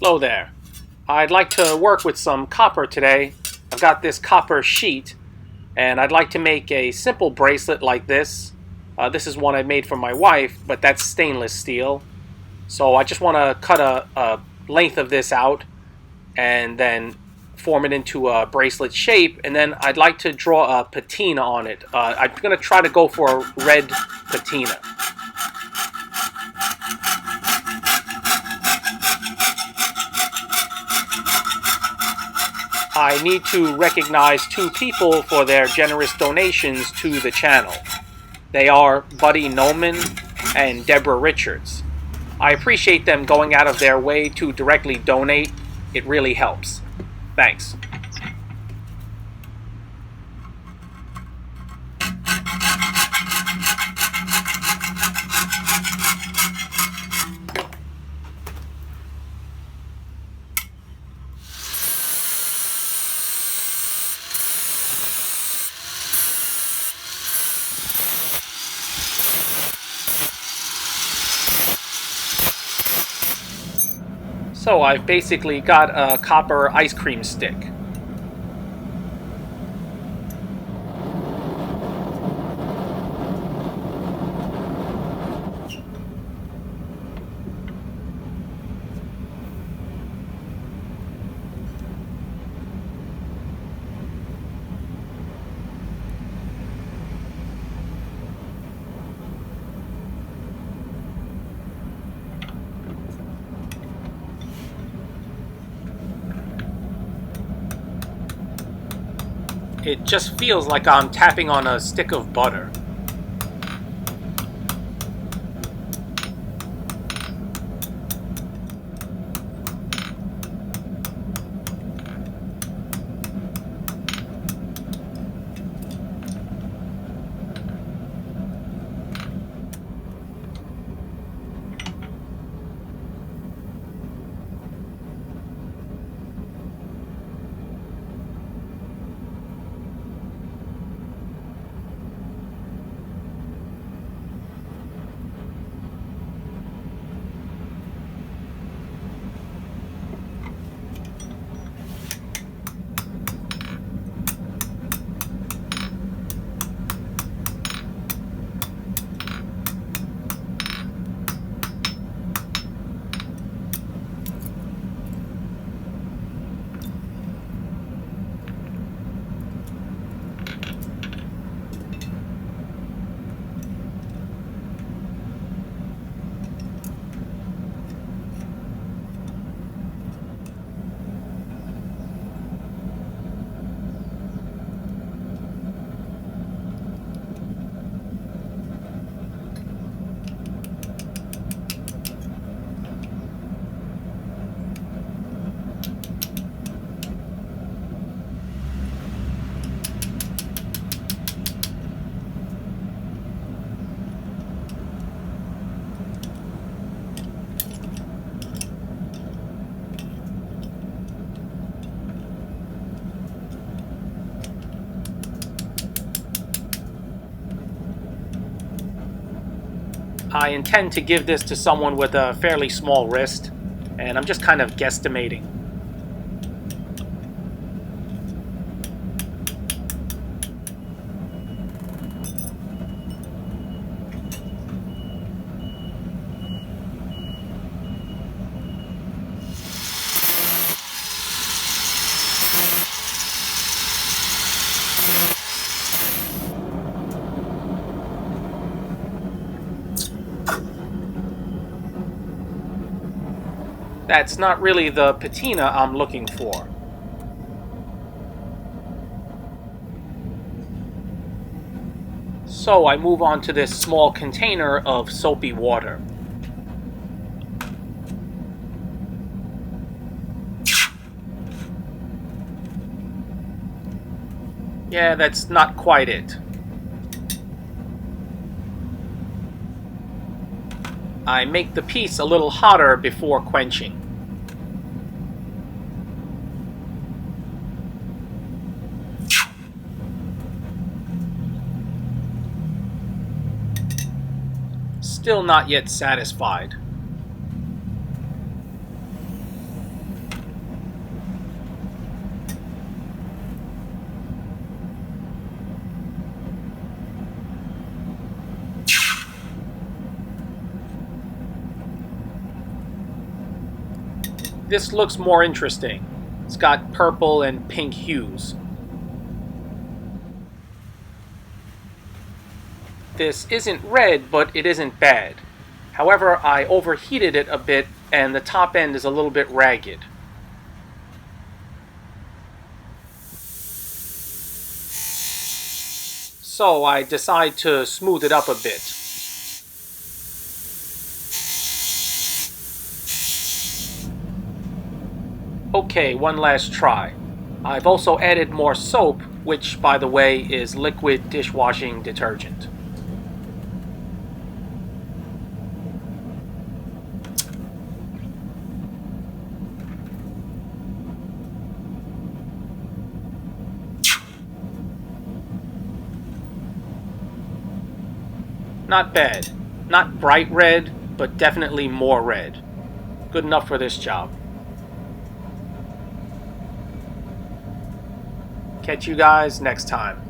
Hello there. I'd like to work with some copper today. I've got this copper sheet, and I'd like to make a simple bracelet like this. This is one I made for my wife, but that's stainless steel. So I just want to cut a length of this out and then form it into a bracelet shape, and then I'd like to draw a patina on it. I'm going to try to go for a red patina. I need to recognize two people for their generous donations to the channel. They are Buddy Noman and Deborah Richards. I appreciate them going out of their way to directly donate. It really helps. Thanks. So I've basically got a copper ice cream stick. It just feels like I'm tapping on a stick of butter. I intend to give this to someone with a fairly small wrist, and I'm just kind of guesstimating. That's not really the patina I'm looking for. So I move on to this small container of soapy water. Yeah, that's not quite it. I make the piece a little hotter before quenching. Still not yet satisfied. This looks more interesting. It's got purple and pink hues. This isn't red, but it isn't bad. However, I overheated it a bit, and the top end is a little bit ragged. So I decide to smooth it up a bit. Okay, one last try. I've also added more soap, which, by the way, is liquid dishwashing detergent. Not bad. Not bright red, but definitely more red. Good enough for this job. Catch you guys next time.